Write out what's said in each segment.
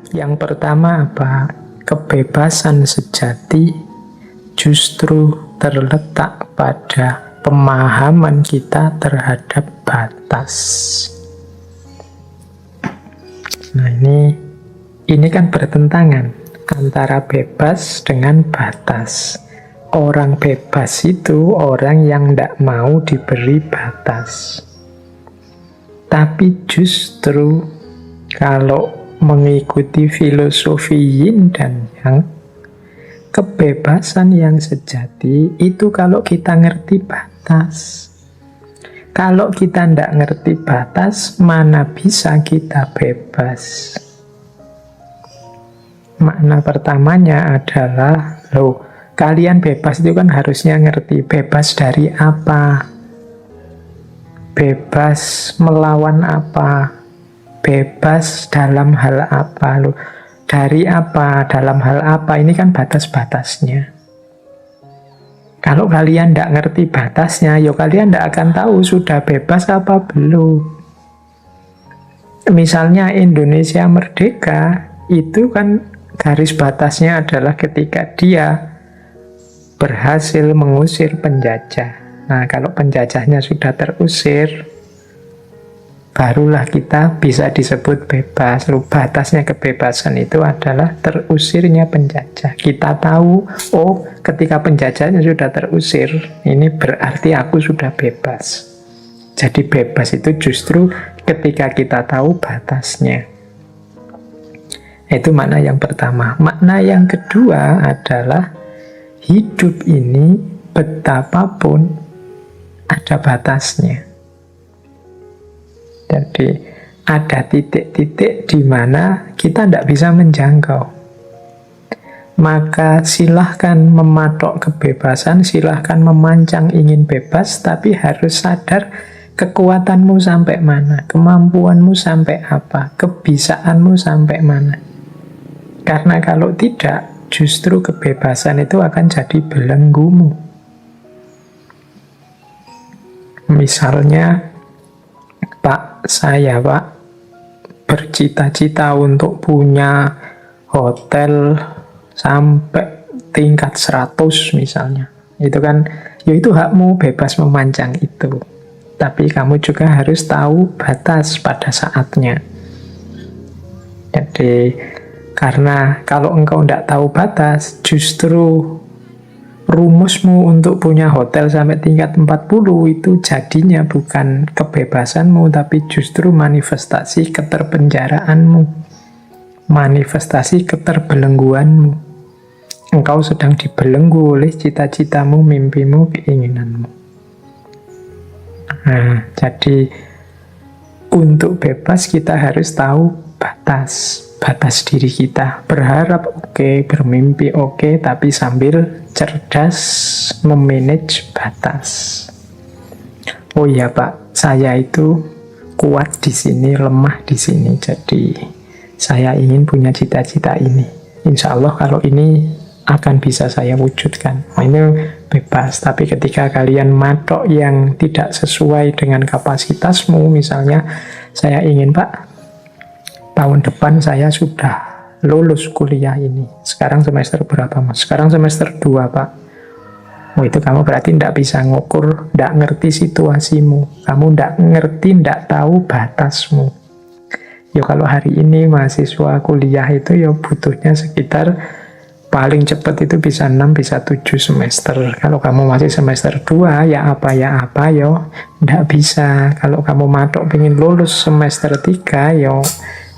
Yang pertama apa? Kebebasan sejati justru terletak pada pemahaman kita terhadap batas. Nah, ini kan bertentangan antara bebas dengan batas. Orang bebas itu orang yang tidak mau diberi batas. Tapi justru kalau mengikuti filosofi yin dan yang, kebebasan yang sejati itu kalau kita ngerti batas. Kalau kita tidak ngerti batas, mana bisa kita bebas? Makna pertamanya adalah, kalian bebas itu kan harusnya ngerti bebas dari apa? Bebas melawan apa? Bebas dalam hal apa? Dari apa? Dalam hal apa? Ini kan batas-batasnya. Kalau kalian tidak ngerti batasnya, kalian tidak akan tahu sudah bebas apa belum. Misalnya Indonesia merdeka, itu kan garis batasnya adalah ketika dia berhasil mengusir penjajah. Nah, kalau penjajahnya sudah terusir, barulah kita bisa disebut bebas. Lalu batasnya kebebasan itu adalah terusirnya penjajah. Kita tahu, ketika penjajahnya sudah terusir, ini berarti aku sudah bebas. Jadi bebas itu justru ketika kita tahu batasnya. Itu makna yang pertama. Makna yang kedua adalah hidup ini betapapun ada batasnya. Jadi ada titik-titik di mana kita tidak bisa menjangkau. Maka silahkan mematok kebebasan, silahkan memancang ingin bebas, tapi harus sadar kekuatanmu sampai mana, kemampuanmu sampai apa, kebisaanmu sampai mana. Karena kalau tidak, justru kebebasan itu akan jadi belenggumu. Misalnya, saya bercita-cita untuk punya hotel sampai tingkat 100 misalnya. Itu kan, itu hakmu bebas memancang itu. Tapi kamu juga harus tahu batas pada saatnya. Jadi, karena kalau engkau tidak tahu batas, justru rumusmu untuk punya hotel sampai tingkat 40 itu jadinya bukan kebebasanmu, tapi justru manifestasi keterpenjaraanmu, manifestasi keterbelengguanmu. Engkau sedang dibelenggu oleh cita-citamu, mimpimu, keinginanmu. Nah, jadi untuk bebas kita harus tahu batas diri kita. Berharap oke, bermimpi oke, tapi sambil cerdas memanage batas. Oh iya Pak, saya itu kuat di sini, lemah di sini. Jadi saya ingin punya cita-cita ini. Insya Allah kalau ini akan bisa saya wujudkan. Nah, ini bebas. Tapi ketika kalian matok yang tidak sesuai dengan kapasitasmu, misalnya saya ingin Pak, tahun depan saya sudah lulus kuliah ini. Sekarang semester berapa Mas? Sekarang semester 2 Pak. Itu kamu berarti tidak bisa ngukur, tidak ngerti situasimu. Kamu tidak ngerti, tidak tahu batasmu. Kalau hari ini mahasiswa kuliah itu butuhnya sekitar paling cepat itu bisa 6, bisa 7 semester. Kalau kamu masih semester 2, tidak bisa. Kalau kamu matok pengen lulus semester 3,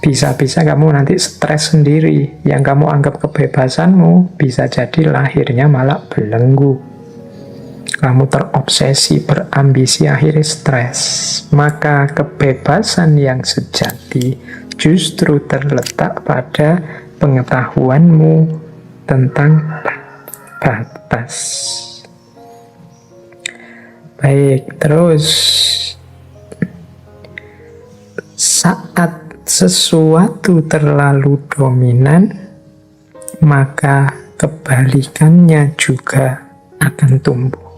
bisa-bisa kamu nanti stres sendiri. Yang kamu anggap kebebasanmu bisa jadi lahirnya malah belenggu. Kamu terobsesi, berambisi, akhirnya stres. Maka kebebasan yang sejati justru terletak pada pengetahuanmu tentang batas. Baik, terus saat sesuatu terlalu dominan, maka kebalikannya juga akan tumbuh.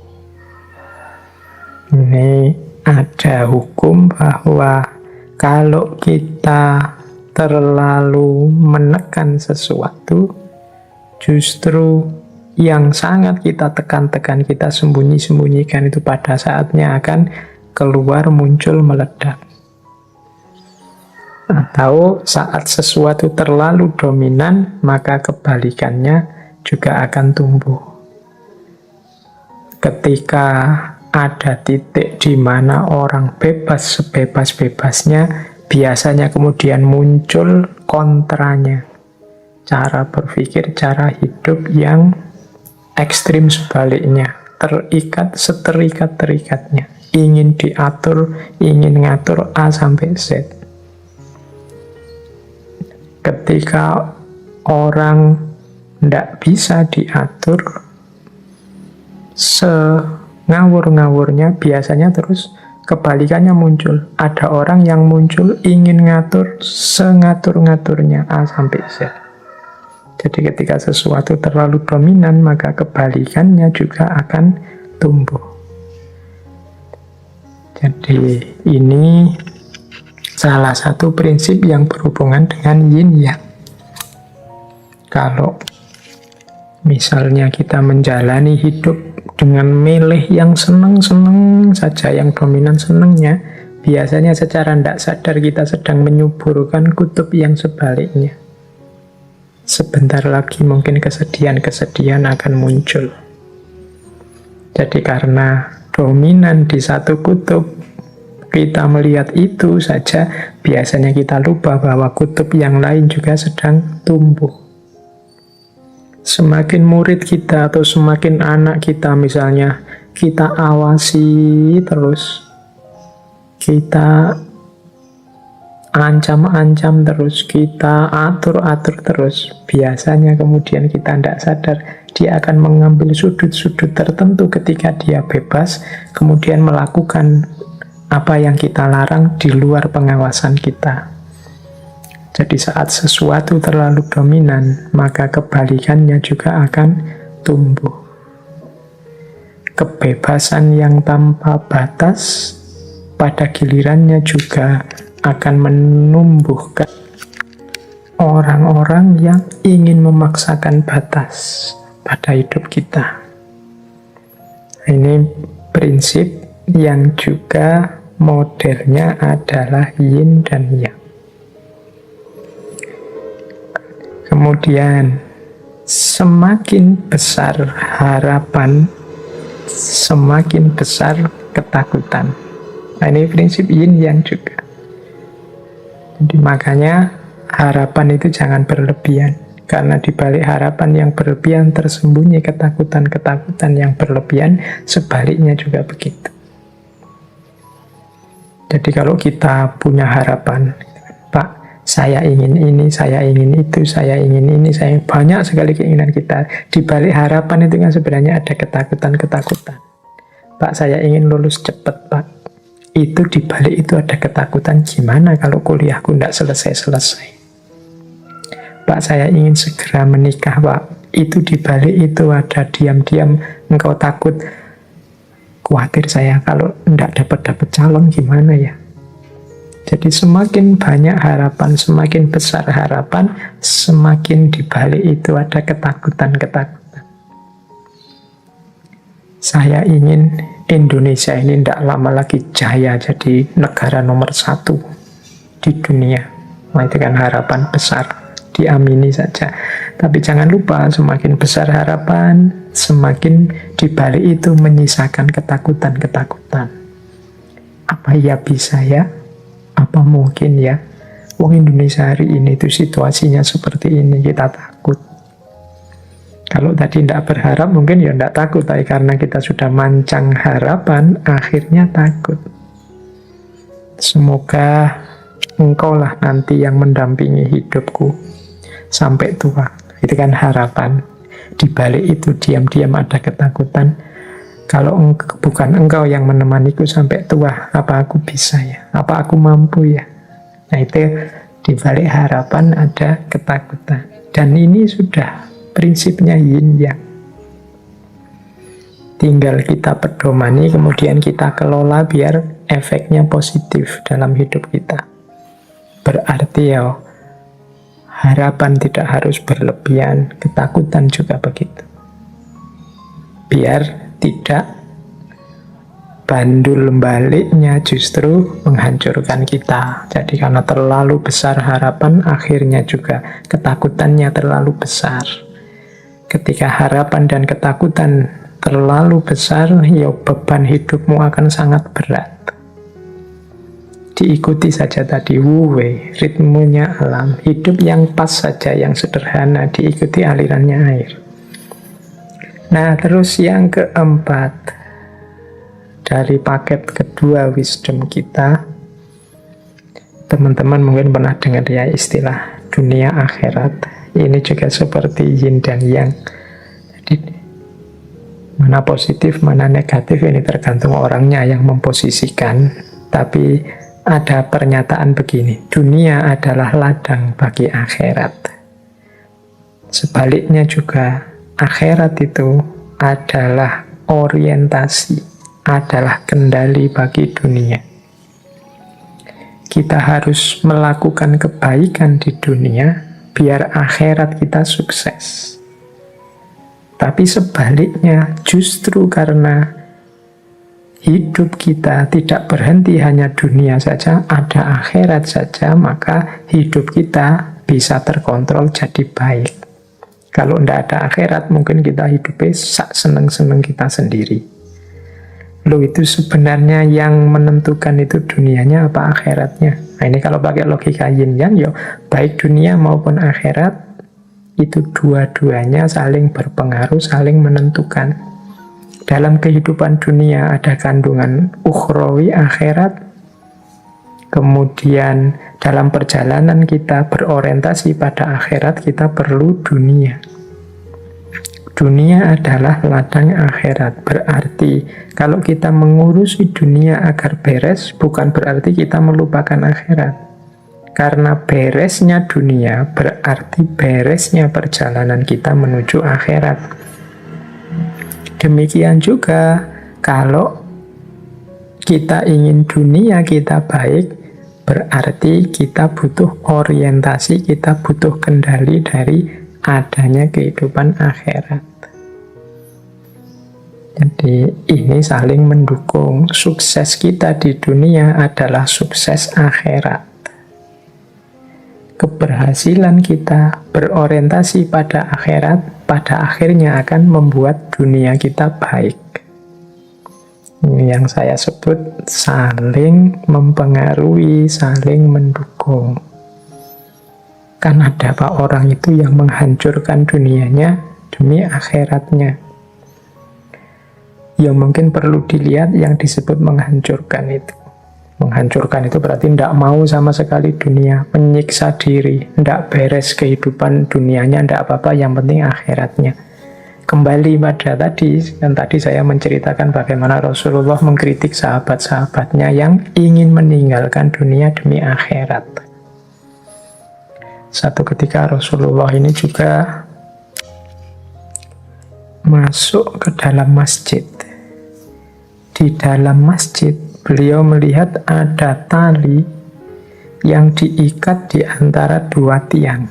Ini ada hukum bahwa kalau kita terlalu menekan sesuatu, justru yang sangat kita tekan-tekan, kita sembunyi-sembunyikan itu pada saatnya akan keluar, muncul, meledak. Atau saat sesuatu terlalu dominan, maka kebalikannya juga akan tumbuh. Ketika ada titik di mana orang bebas sebebas-bebasnya, biasanya kemudian muncul kontranya. Cara berpikir, cara hidup yang ekstrim sebaliknya. Terikat seterikat-terikatnya. Ingin diatur, ingin ngatur A sampai Z. Ketika orang tidak bisa diatur, ngawur-ngawurnya biasanya terus kebalikannya muncul. Ada orang yang muncul ingin ngatur sengatur-ngaturnya A sampai Z. Jadi ketika sesuatu terlalu dominan, maka kebalikannya juga akan tumbuh. Jadi ini salah satu prinsip yang berhubungan dengan yin yang. Kalau misalnya kita menjalani hidup dengan milih yang seneng-seneng saja, yang dominan senengnya, biasanya secara tidak sadar kita sedang menyuburkan kutub yang sebaliknya. Sebentar lagi mungkin kesedihan-kesedihan akan muncul. Jadi karena dominan di satu kutub, kita melihat itu saja, biasanya kita lupa bahwa kutub yang lain juga sedang tumbuh. Semakin murid kita atau semakin anak kita misalnya, kita awasi terus, kita ancam-ancam terus, kita atur-atur terus, biasanya kemudian kita tidak sadar, dia akan mengambil sudut-sudut tertentu ketika dia bebas, kemudian melakukan apa yang kita larang di luar pengawasan kita. Jadi saat sesuatu terlalu dominan, maka kebalikannya juga akan tumbuh. Kebebasan yang tanpa batas pada gilirannya juga akan menumbuhkan orang-orang yang ingin memaksakan batas pada hidup kita. Ini prinsip yang juga modelnya adalah yin dan yang. Kemudian, semakin besar harapan, semakin besar ketakutan. Nah, ini prinsip yin yang juga. Jadi makanya harapan itu jangan berlebihan. Karena di balik harapan yang berlebihan tersembunyi ketakutan-ketakutan yang berlebihan, sebaliknya juga begitu. Jadi kalau kita punya harapan, Pak, saya ingin ini, saya ingin itu, saya ingin ini, saya banyak sekali keinginan kita. Di balik harapan itu kan sebenarnya ada ketakutan-ketakutan. Pak, saya ingin lulus cepat, Pak. Itu di balik itu ada ketakutan, gimana kalau kuliahku tidak selesai-selesai. Pak, saya ingin segera menikah, Pak. Itu di balik itu ada diam-diam engkau takut. Khawatir saya kalau tidak dapat calon gimana ya. Jadi semakin banyak harapan, semakin besar harapan, semakin di balik itu ada ketakutan-ketakutan. Saya ingin Indonesia ini tidak lama lagi jaya jadi negara nomor 1 di dunia. Nah, itu kan harapan besar, diamini saja. Tapi jangan lupa, semakin besar harapan, semakin di balik itu menyisakan ketakutan-ketakutan. Apa ya bisa ya? Apa mungkin ya? Wong Indonesia hari ini itu situasinya seperti ini, kita takut. Kalau tadi tidak berharap mungkin ya tidak takut, tapi karena kita sudah mancang harapan, akhirnya takut. Semoga engkau lah nanti yang mendampingi hidupku sampai tua. Itu kan harapan. Di balik itu diam-diam ada ketakutan. Kalau bukan engkau yang menemaniku sampai tua, apa aku bisa ya? Apa aku mampu ya? Nah, itu di balik harapan ada ketakutan. Dan ini sudah prinsipnya yin yang. Tinggal kita pedomani, kemudian kita kelola biar efeknya positif dalam hidup kita. Berarti ya, Harapan tidak harus berlebihan, ketakutan juga begitu. Biar tidak bandul baliknya justru menghancurkan kita. Jadi karena terlalu besar harapan, akhirnya juga ketakutannya terlalu besar. Ketika harapan dan ketakutan terlalu besar, ya beban hidupmu akan sangat berat. Diikuti saja tadi wuwe, ritmenya alam, hidup yang pas saja, yang sederhana, diikuti alirannya air. Nah, terus yang keempat, dari paket kedua wisdom kita, teman-teman mungkin pernah dengar ya istilah dunia akhirat. Ini juga seperti yin dan yang. Jadi mana positif, mana negatif ini tergantung orangnya yang memposisikan. Tapi ada pernyataan begini, dunia adalah ladang bagi akhirat. Sebaliknya juga, akhirat itu adalah orientasi, adalah kendali bagi dunia. Kita harus melakukan kebaikan di dunia biar akhirat kita sukses. Tapi sebaliknya, justru karena hidup kita tidak berhenti hanya dunia saja, ada akhirat saja, maka hidup kita bisa terkontrol jadi baik. Kalau tidak ada akhirat, mungkin kita hidupnya seneng-seneng kita sendiri. Loh, itu sebenarnya yang menentukan itu dunianya apa akhiratnya? Nah, ini kalau pakai logika yin yang, ya baik dunia maupun akhirat, itu dua-duanya saling berpengaruh, saling menentukan. Dalam kehidupan dunia ada kandungan ukhrawi akhirat, kemudian dalam perjalanan kita berorientasi pada akhirat, kita perlu dunia. Dunia adalah ladang akhirat. Berarti kalau kita mengurusi dunia agar beres, bukan berarti kita melupakan akhirat. Karena beresnya dunia berarti beresnya perjalanan kita menuju akhirat. Demikian juga kalau kita ingin dunia kita baik, berarti kita butuh orientasi, kita butuh kendali dari adanya kehidupan akhirat. Jadi ini saling mendukung. Sukses kita di dunia adalah sukses akhirat. Keberhasilan kita berorientasi pada akhirat, pada akhirnya akan membuat dunia kita baik. Ini yang saya sebut saling mempengaruhi, saling mendukung. Kan ada pak orang itu yang menghancurkan dunianya demi akhiratnya. Ya mungkin perlu dilihat yang disebut menghancurkan itu. Menghancurkan itu berarti tidak mau sama sekali dunia, menyiksa diri, tidak beres kehidupan dunianya, tidak apa-apa, yang penting akhiratnya. Kembali pada tadi, dan tadi saya menceritakan bagaimana Rasulullah mengkritik sahabat-sahabatnya yang ingin meninggalkan dunia demi akhirat. Satu ketika Rasulullah ini juga masuk ke dalam masjid. Di dalam masjid, beliau melihat ada tali yang diikat di antara dua tiang.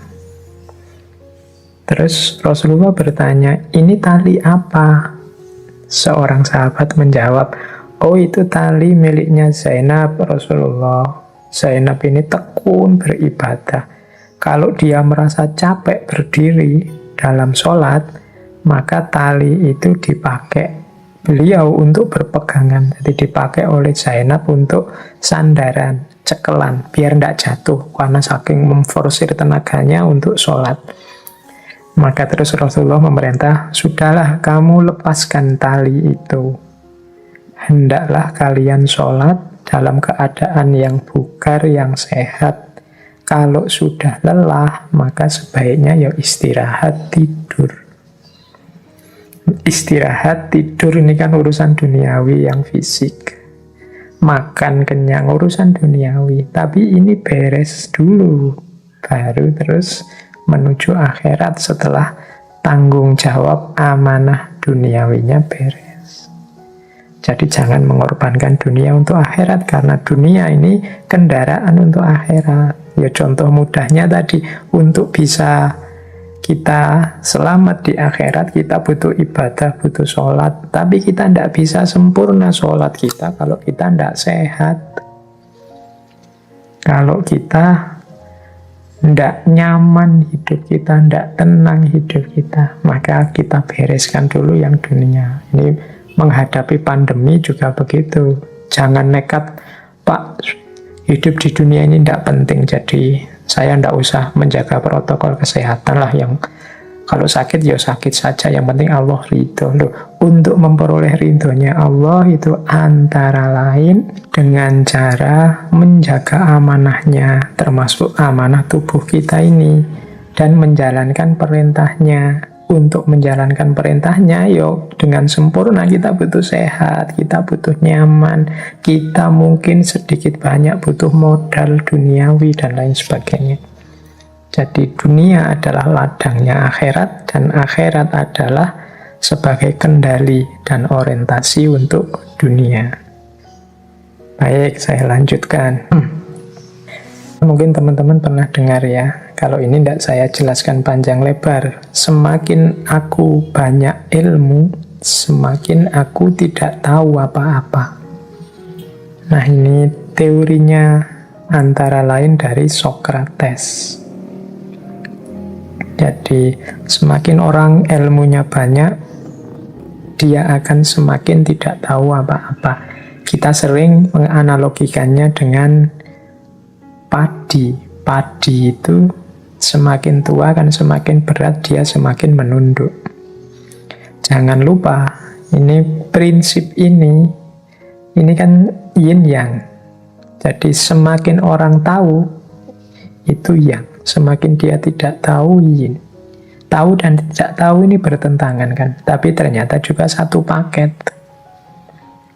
Terus Rasulullah bertanya, ini tali apa? Seorang sahabat menjawab, oh itu tali miliknya Zainab, Rasulullah. Zainab ini tekun beribadah. Kalau dia merasa capek berdiri dalam sholat, maka tali itu dipakai beliau untuk berpegangan. Jadi dipakai oleh Zainab untuk sandaran, cekelan, biar tidak jatuh, karena saking memforsir tenaganya untuk sholat. Maka terus Rasulullah memerintah, sudahlah kamu lepaskan tali itu. Hendaklah kalian sholat dalam keadaan yang bugar, yang sehat. Kalau sudah lelah, maka sebaiknya ya istirahat, tidur. Istirahat, tidur ini kan urusan duniawi yang fisik. Makan kenyang urusan duniawi. Tapi ini beres dulu, baru terus menuju akhirat setelah tanggung jawab amanah duniawinya beres. Jadi jangan mengorbankan dunia untuk akhirat, karena dunia ini kendaraan untuk akhirat. Ya contoh mudahnya tadi, untuk bisa kita selamat di akhirat, kita butuh ibadah, butuh sholat. Tapi kita tidak bisa sempurna sholat kita kalau kita tidak sehat. Kalau kita tidak nyaman hidup kita, tidak tenang hidup kita, maka kita bereskan dulu yang dunia. Ini menghadapi pandemi juga begitu. Jangan nekat, Pak, hidup di dunia ini tidak penting, jadi saya tidak usah menjaga protokol kesehatan lah. Yang kalau sakit ya sakit saja, yang penting Allah ridho. Loh, untuk memperoleh ridhonya Allah itu antara lain dengan cara menjaga amanahnya, termasuk amanah tubuh kita ini, dan menjalankan perintahnya. Untuk menjalankan perintahnya, yo dengan sempurna kita butuh sehat, kita butuh nyaman, kita mungkin sedikit banyak butuh modal duniawi dan lain sebagainya. Jadi dunia adalah ladangnya akhirat, dan akhirat adalah sebagai kendali dan orientasi untuk dunia. Baik, saya lanjutkan. Mungkin teman-teman pernah dengar ya, kalau ini tidak saya jelaskan panjang lebar. Semakin aku banyak ilmu, semakin aku tidak tahu apa-apa. Nah, ini teorinya antara lain dari Socrates. Jadi, semakin orang ilmunya banyak, dia akan semakin tidak tahu apa-apa. Kita sering menganalogikannya dengan padi. Padi itu semakin tua kan semakin berat, dia semakin menunduk. Jangan lupa, ini prinsip ini kan yin yang. Jadi semakin orang tahu, itu yang. Semakin dia tidak tahu, yin. Tahu dan tidak tahu ini bertentangan kan, tapi ternyata juga satu paket.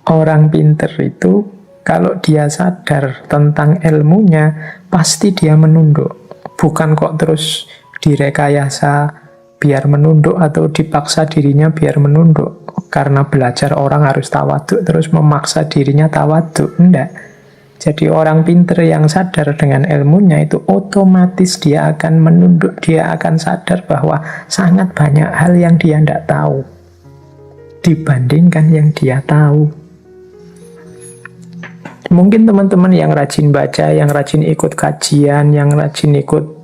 Orang pinter itu kalau dia sadar tentang ilmunya, pasti dia menunduk. Bukan kok terus direkayasa biar menunduk atau dipaksa dirinya biar menunduk. Karena belajar orang harus tawaduk, terus memaksa dirinya tawaduk. Enggak. Jadi orang pinter yang sadar dengan ilmunya itu otomatis dia akan menunduk, dia akan sadar bahwa sangat banyak hal yang dia tidak tahu dibandingkan yang dia tahu. Mungkin teman-teman yang rajin baca, yang rajin ikut kajian, yang rajin ikut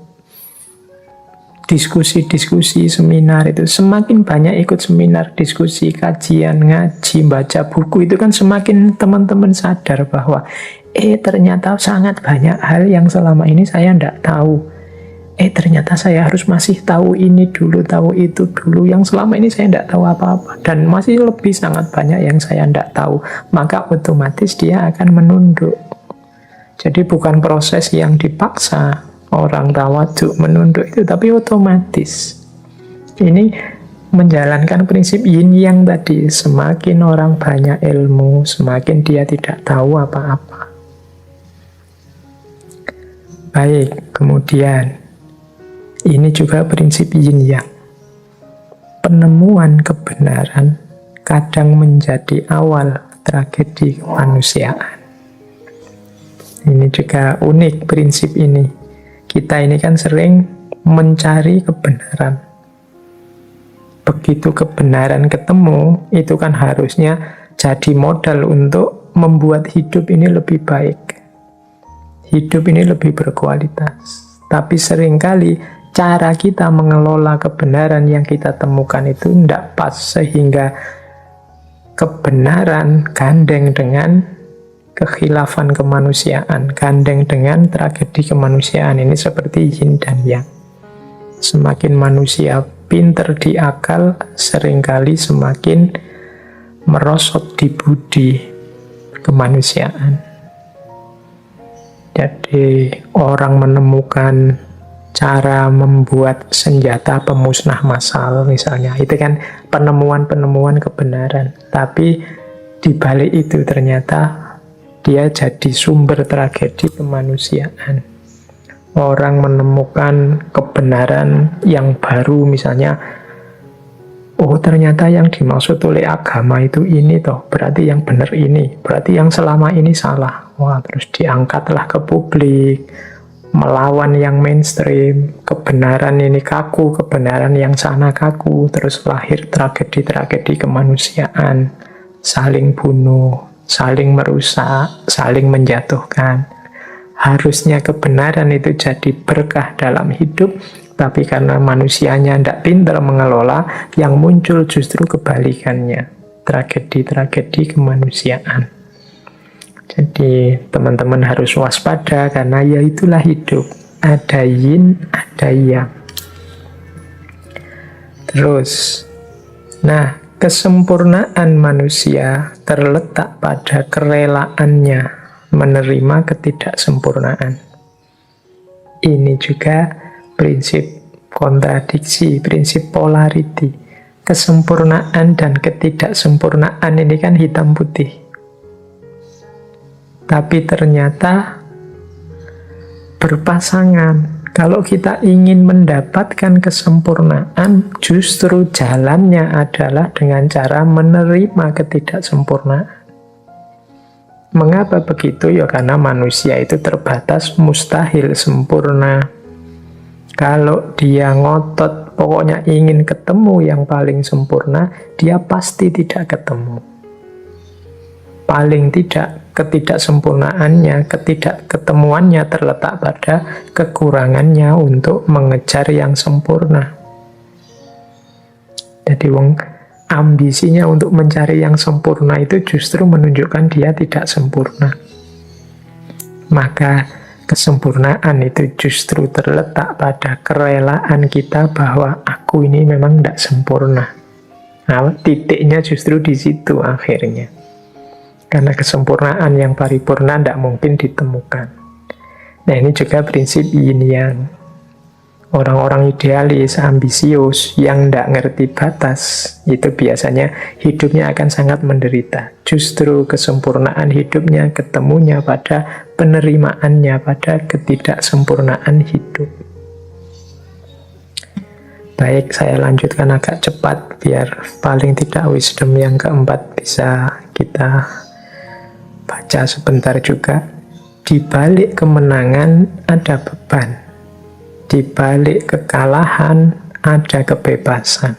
diskusi-diskusi, seminar itu, semakin banyak ikut seminar, diskusi, kajian, ngaji, baca buku, itu kan semakin teman-teman sadar bahwa ternyata sangat banyak hal yang selama ini saya tidak tahu. Ternyata saya harus masih tahu ini dulu, tahu itu dulu, yang selama ini saya tidak tahu apa-apa, dan masih lebih sangat banyak yang saya tidak tahu. Maka otomatis dia akan menunduk. Jadi bukan proses yang dipaksa orang tawaduk menunduk itu, tapi otomatis. Ini menjalankan prinsip yin yang tadi. Semakin orang banyak ilmu, semakin dia tidak tahu apa-apa. Baik, kemudian ini juga prinsip yin yang. Penemuan kebenaran kadang menjadi awal tragedi kemanusiaan. Ini juga unik prinsip ini. Kita ini kan sering mencari kebenaran. Begitu kebenaran ketemu, itu kan harusnya jadi modal untuk membuat hidup ini lebih baik. Hidup ini lebih berkualitas. Tapi seringkali cara kita mengelola kebenaran yang kita temukan itu tidak pas, sehingga kebenaran gandeng dengan kekhilafan kemanusiaan, gandeng dengan tragedi kemanusiaan. Ini seperti yin dan yang. Semakin manusia pinter di akal, seringkali semakin merosot di budi kemanusiaan. Jadi orang menemukan cara membuat senjata pemusnah massal misalnya, itu kan penemuan-penemuan kebenaran. Tapi di balik itu ternyata dia jadi sumber tragedi kemanusiaan. Orang menemukan kebenaran yang baru misalnya, oh ternyata yang dimaksud oleh agama itu ini toh, berarti yang benar ini, berarti yang selama ini salah. Wah, terus diangkatlah ke publik. melawan yang mainstream, kebenaran ini kaku, kebenaran yang sana kaku, terus lahir tragedi-tragedi kemanusiaan, saling bunuh, saling merusak, saling menjatuhkan. Harusnya kebenaran itu jadi berkah dalam hidup, tapi karena manusianya tidak pintar mengelola, yang muncul justru kebalikannya, tragedi-tragedi kemanusiaan. Jadi teman-teman harus waspada karena ya itulah hidup. Ada yin, ada yang. Terus, nah kesempurnaan manusia terletak pada kerelaannya menerima ketidaksempurnaan. Ini juga prinsip kontradiksi, prinsip polarity. Kesempurnaan dan ketidaksempurnaan ini kan hitam putih. Tapi ternyata berpasangan. Kalau kita ingin mendapatkan kesempurnaan, justru jalannya adalah dengan cara menerima ketidaksempurnaan. Mengapa begitu? Ya karena manusia itu terbatas, mustahil sempurna. Kalau dia ngotot, pokoknya ingin ketemu yang paling sempurna, dia pasti tidak ketemu. Paling tidak, ketidaksempurnaannya, ketidakketemuannya terletak pada kekurangannya untuk mengejar yang sempurna. Jadi ambisinya untuk mencari yang sempurna itu justru menunjukkan dia tidak sempurna. Maka kesempurnaan itu justru terletak pada kerelaan kita bahwa aku ini memang tidak sempurna. Nah, titiknya justru di situ akhirnya. Karena kesempurnaan yang paripurna tidak mungkin ditemukan. Nah ini juga prinsip yin yang. Orang-orang idealis, ambisius, yang tidak ngerti batas, itu biasanya hidupnya akan sangat menderita. Justru kesempurnaan hidupnya ketemunya pada penerimaannya, pada ketidaksempurnaan hidup. Baik, saya lanjutkan agak cepat, biar paling tidak wisdom yang keempat bisa kita baca sebentar juga. Di balik kemenangan ada beban. Di balik kekalahan ada kebebasan.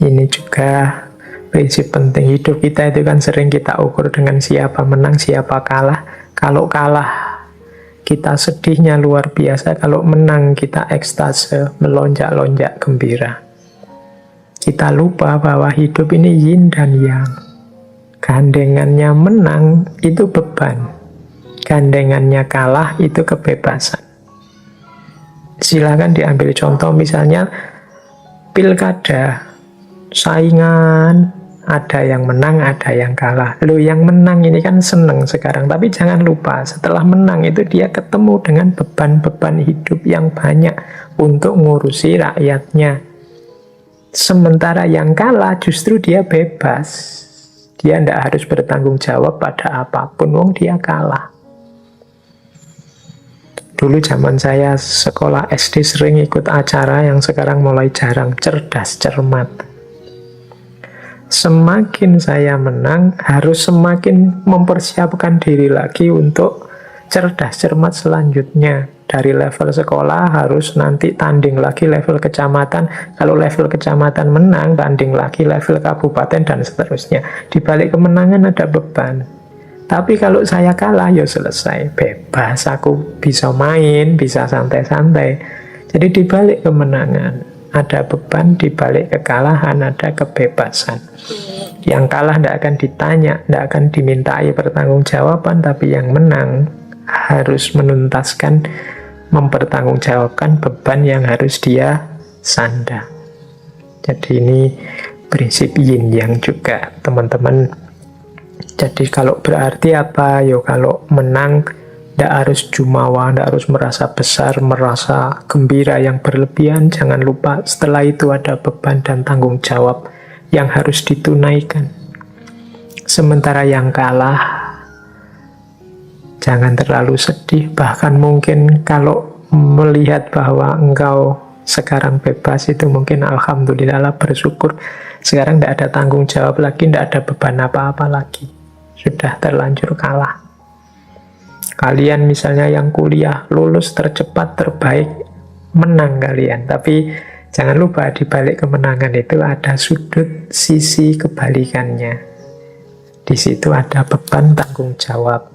Ini juga prinsip penting. Hidup kita itu kan sering kita ukur dengan siapa menang, siapa kalah. Kalau kalah, kita sedihnya luar biasa. Kalau menang, kita ekstase, melonjak-lonjak gembira. Kita lupa bahwa hidup ini yin dan yang. Gandengannya menang itu beban, gandengannya kalah itu kebebasan. Silakan diambil contoh misalnya pilkada, saingan, ada yang menang, ada yang kalah. Loh, yang menang ini kan seneng sekarang, tapi jangan lupa setelah menang itu dia ketemu dengan beban-beban hidup yang banyak untuk ngurusi rakyatnya. Sementara yang kalah justru dia bebas. Dia tidak harus bertanggung jawab pada apapun, wong dia kalah. Dulu zaman saya sekolah SD sering ikut acara yang sekarang mulai jarang, cerdas cermat. Semakin saya menang, harus semakin mempersiapkan diri lagi untuk cerdas cermat selanjutnya. Dari level sekolah harus nanti tanding lagi level kecamatan. Kalau level kecamatan menang, tanding lagi level kabupaten dan seterusnya. Di balik kemenangan ada beban. Tapi kalau saya kalah, ya selesai. Bebas, aku bisa main, bisa santai-santai. Jadi di balik kemenangan ada beban, di balik kekalahan ada kebebasan. Yang kalah tidak akan ditanya, tidak akan dimintai pertanggungjawaban, tapi yang menang harus menuntaskan, mempertanggungjawabkan beban yang harus dia sandang. Jadi ini prinsip yin yang juga, teman-teman. Jadi kalau berarti apa? Yo kalau menang tidak harus jumawa, tidak harus merasa besar, merasa gembira yang berlebihan. Jangan lupa setelah itu ada beban dan tanggung jawab yang harus ditunaikan. Sementara yang kalah, jangan terlalu sedih, bahkan mungkin kalau melihat bahwa engkau sekarang bebas itu mungkin alhamdulillah, bersyukur. Sekarang tidak ada tanggung jawab lagi, tidak ada beban apa-apa lagi. Sudah terlanjur kalah. Kalian misalnya yang kuliah, lulus tercepat, terbaik, menang kalian. Tapi jangan lupa di balik kemenangan itu ada sudut sisi kebalikannya. Di situ ada beban tanggung jawab.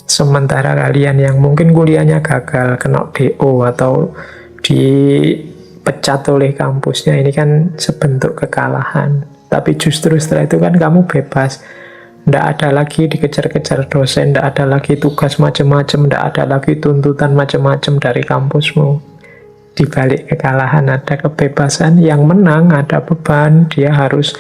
Sementara kalian yang mungkin kuliahnya gagal, kena DO atau dipecat oleh kampusnya, ini kan sebentuk kekalahan. Tapi justru setelah itu kan kamu bebas. Tidak ada lagi dikejar-kejar dosen, tidak ada lagi tugas macam-macam, tidak ada lagi tuntutan macam-macam dari kampusmu. Di balik kekalahan ada kebebasan, yang menang ada beban, dia harus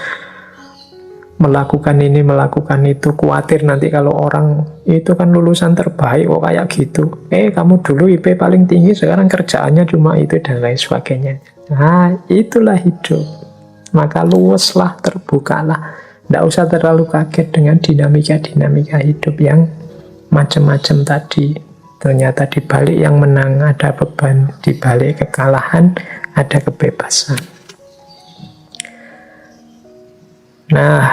melakukan ini, melakukan itu, khawatir nanti kalau orang itu kan lulusan terbaik kok kayak gitu, kamu dulu IP paling tinggi, sekarang kerjaannya cuma itu dan lain sebagainya. Nah, itulah hidup. Maka luweslah, terbukalah. Tidak usah terlalu kaget dengan dinamika-dinamika hidup yang macam-macam tadi. Ternyata di balik yang menang ada beban, di balik kekalahan ada kebebasan. Nah,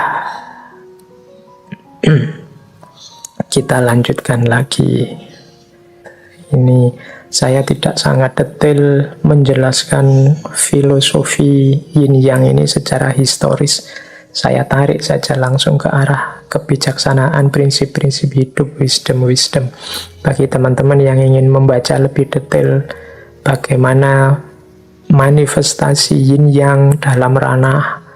kita lanjutkan lagi. Ini saya tidak sangat detail menjelaskan filosofi yin yang ini secara historis. Saya tarik saja langsung ke arah kebijaksanaan, prinsip-prinsip hidup, wisdom. Bagi teman-teman yang ingin membaca lebih detail bagaimana manifestasi yin yang dalam ranah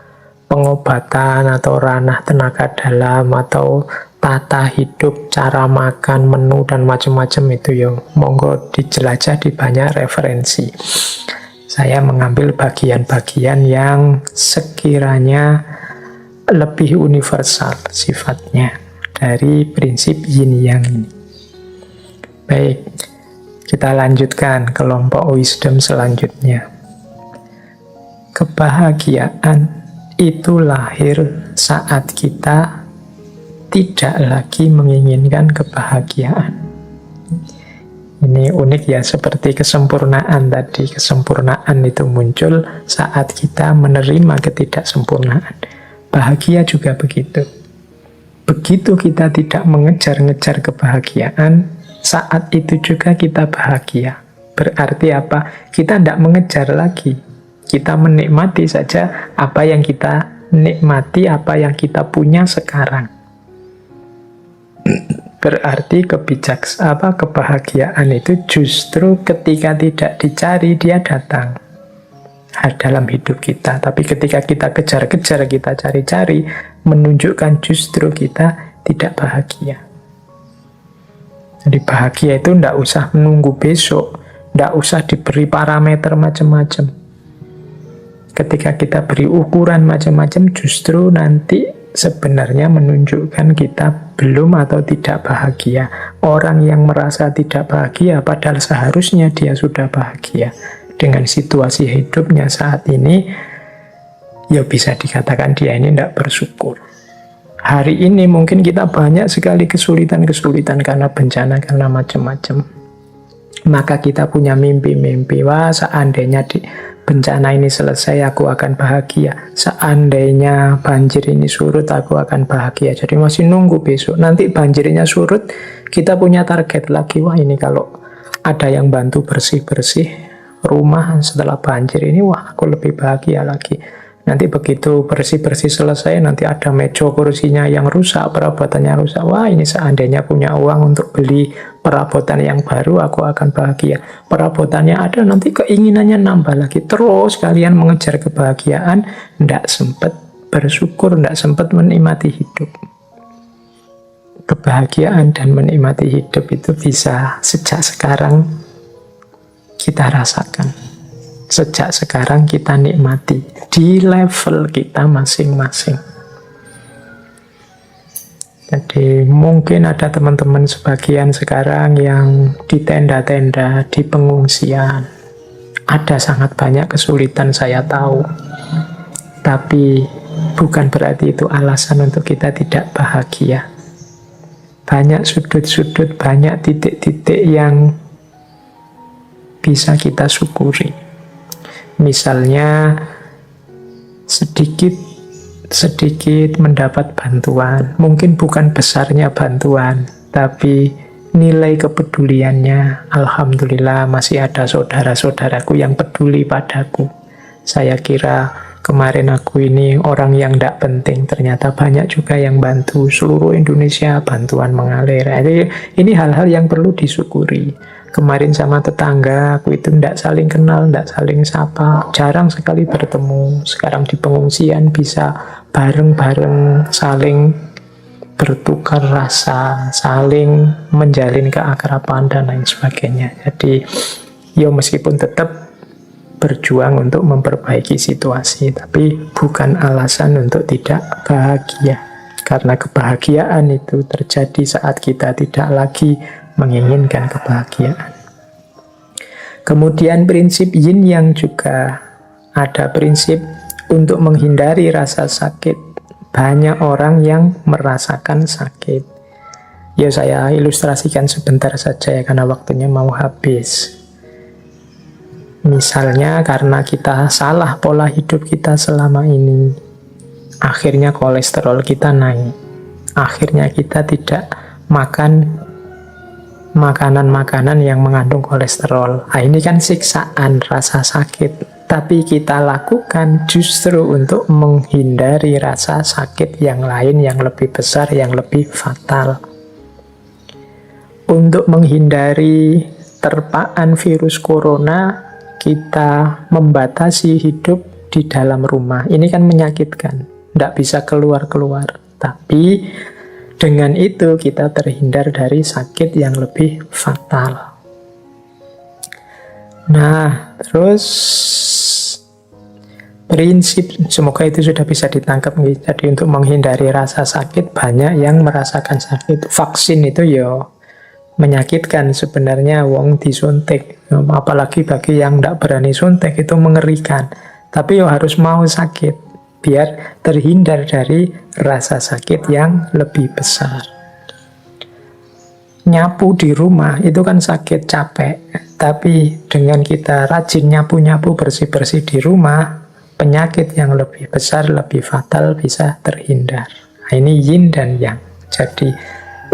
pengobatan atau ranah tenaga dalam atau tata hidup, cara makan, menu dan macam-macam itu ya monggo dijelajah di banyak referensi. Saya mengambil bagian-bagian yang sekiranya lebih universal sifatnya dari prinsip yin yang ini. Baik, kita lanjutkan kelompok wisdom selanjutnya. Kebahagiaan itu lahir saat kita tidak lagi menginginkan kebahagiaan. Ini unik ya, seperti kesempurnaan tadi. Kesempurnaan itu muncul saat kita menerima ketidaksempurnaan. Bahagia juga begitu. Begitu kita tidak mengejar-ngejar kebahagiaan, saat itu juga kita bahagia. Berarti apa? Kita tidak mengejar lagi. Kita menikmati saja apa yang kita nikmati, apa yang kita punya sekarang. Berarti kebahagiaan itu justru ketika tidak dicari, dia datang dalam hidup kita. Tapi ketika kita kejar-kejar, kita cari-cari, menunjukkan justru kita tidak bahagia. Jadi bahagia itu tidak usah menunggu besok, tidak usah diberi parameter macam-macam. Ketika kita beri ukuran macam-macam, justru nanti sebenarnya menunjukkan kita belum atau tidak bahagia. Orang yang merasa tidak bahagia padahal seharusnya dia sudah bahagia dengan situasi hidupnya saat ini, ya bisa dikatakan dia ini tidak bersyukur. Hari ini mungkin kita banyak sekali kesulitan-kesulitan karena bencana, karena macam-macam. Maka kita punya mimpi-mimpi, wah seandainya bencana ini selesai aku akan bahagia, seandainya banjir ini surut aku akan bahagia. Jadi masih nunggu besok, nanti banjirnya surut, kita punya target lagi, wah ini kalau ada yang bantu bersih-bersih rumah setelah banjir ini, wah aku lebih bahagia lagi. Nanti begitu bersih-bersih selesai, nanti ada meja kursinya yang rusak, perabotannya rusak, wah ini seandainya punya uang untuk beli perabotan yang baru, aku akan bahagia. Perabotannya ada, nanti keinginannya nambah lagi. Terus kalian mengejar kebahagiaan, tidak sempat bersyukur, tidak sempat menikmati hidup. Kebahagiaan dan menikmati hidup itu bisa sejak sekarang kita rasakan. Sejak sekarang kita nikmati di level kita masing-masing. Jadi mungkin ada teman-teman sebagian sekarang yang di tenda-tenda, di pengungsian. Ada sangat banyak kesulitan, saya tahu. Tapi bukan berarti itu alasan untuk kita tidak bahagia. Banyak sudut-sudut, banyak titik-titik yang bisa kita syukuri. Misalnya sedikit mendapat bantuan, mungkin bukan besarnya bantuan, tapi nilai kepeduliannya. Alhamdulillah masih ada saudara-saudaraku yang peduli padaku. Saya kira kemarin aku ini orang yang tidak penting, ternyata banyak juga yang bantu. Seluruh Indonesia bantuan mengalir. Jadi ini hal-hal yang perlu disyukuri. Kemarin sama tetangga aku itu tidak saling kenal, tidak saling sapa, jarang sekali bertemu. Sekarang di pengungsian bisa bareng-bareng, saling bertukar rasa, saling menjalin keakraban dan lain sebagainya. Jadi ya meskipun tetap berjuang untuk memperbaiki situasi, tapi bukan alasan untuk tidak bahagia. Karena kebahagiaan itu terjadi saat kita tidak lagi menginginkan kebahagiaan. Kemudian prinsip yin yang juga ada prinsip untuk menghindari rasa sakit. Banyak orang yang merasakan sakit. Ya saya ilustrasikan sebentar saja ya, karena waktunya mau habis. Misalnya karena kita salah pola hidup kita selama ini, akhirnya kolesterol kita naik. Akhirnya kita tidak makan makanan-makanan yang mengandung kolesterol. Nah, ini kan siksaan, rasa sakit. Tapi kita lakukan justru untuk menghindari rasa sakit yang lain, yang lebih besar, yang lebih fatal. Untuk menghindari terpaan virus corona, kita membatasi hidup di dalam rumah. Ini kan menyakitkan, tidak bisa keluar-keluar. Tapi dengan itu kita terhindar dari sakit yang lebih fatal. Nah, terus prinsip, semoga itu sudah bisa ditangkap. Jadi untuk menghindari rasa sakit, banyak yang merasakan sakit. Vaksin itu ya menyakitkan sebenarnya, wong disuntik. Apalagi bagi yang tidak berani suntik itu mengerikan. Tapi ya harus mau sakit biar terhindar dari rasa sakit yang lebih besar. Nyapu di rumah itu kan sakit, capek. Tapi dengan kita rajin nyapu-nyapu, bersih-bersih di rumah, penyakit yang lebih besar, lebih fatal bisa terhindar. Nah, ini yin dan yang. Jadi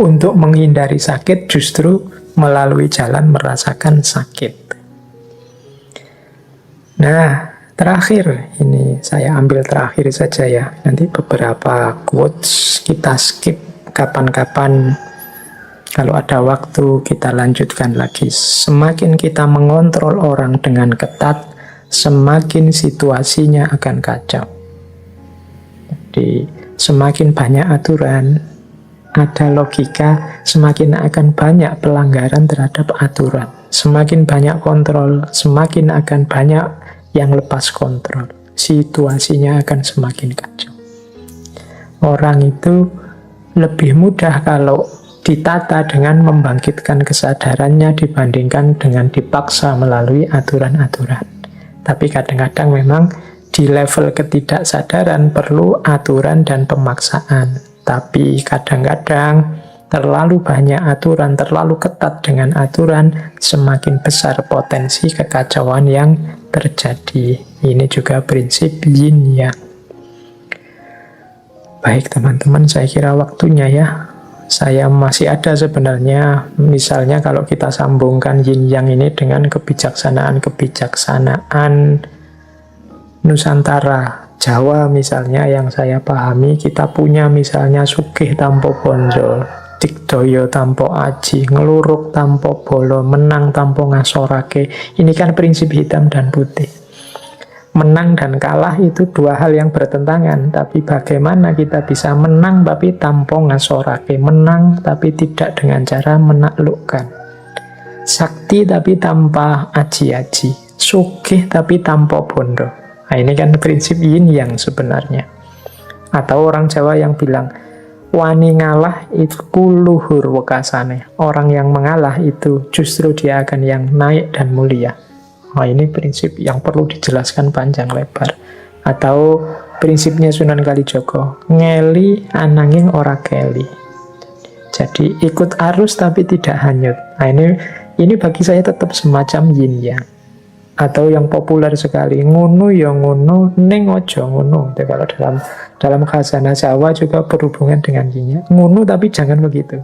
untuk menghindari sakit justru melalui jalan merasakan sakit. Nah, terakhir, ini saya ambil terakhir saja ya. Nanti beberapa quotes kita skip, kapan-kapan kalau ada waktu kita lanjutkan lagi. Semakin kita mengontrol orang dengan ketat, semakin situasinya akan kacau. Jadi semakin banyak aturan, ada logika, semakin akan banyak pelanggaran terhadap aturan. Semakin banyak kontrol, semakin akan banyak yang lepas kontrol. Situasinya akan semakin kacau. Orang itu lebih mudah kalau ditata dengan membangkitkan kesadarannya dibandingkan dengan dipaksa melalui aturan-aturan. Tapi kadang-kadang memang di level ketidaksadaran perlu aturan dan pemaksaan. Tapi kadang-kadang terlalu banyak aturan, terlalu ketat dengan aturan, semakin besar potensi kekacauan yang terjadi. Ini juga prinsip yin yang. Baik teman-teman, saya kira waktunya ya. Saya masih ada sebenarnya, misalnya kalau kita sambungkan yin yang ini dengan kebijaksanaan Nusantara, Jawa misalnya yang saya pahami, kita punya misalnya sugih tanpa bonjol, digdaya tanpa aji, ngeluruk tanpa bolo, menang tanpa ngasorake. Ini kan prinsip hitam dan putih. Menang dan kalah itu dua hal yang bertentangan, tapi bagaimana kita bisa menang tapi tanpa ngasorake, menang tapi tidak dengan cara menaklukkan, sakti tapi tanpa aji-aji, sugih tapi tanpa bondo. Nah, ini kan prinsip yin yang sebenarnya. Atau orang Jawa yang bilang, wani ngalah itu luhur wekasane. Orang yang mengalah itu justru dia akan yang naik dan mulia. Nah, ini prinsip yang perlu dijelaskan panjang lebar. Atau prinsipnya Sunan Kalijaga, ngeli ananging ora keli. Jadi ikut arus tapi tidak hanyut. Nah, ini bagi saya tetap semacam yin yang. Atau yang populer sekali, ngunu ya ngunu, ning ojo ngunu. Itu kalau dalam khazanah Jawa juga berhubungan dengan yin. Ngunu tapi jangan begitu.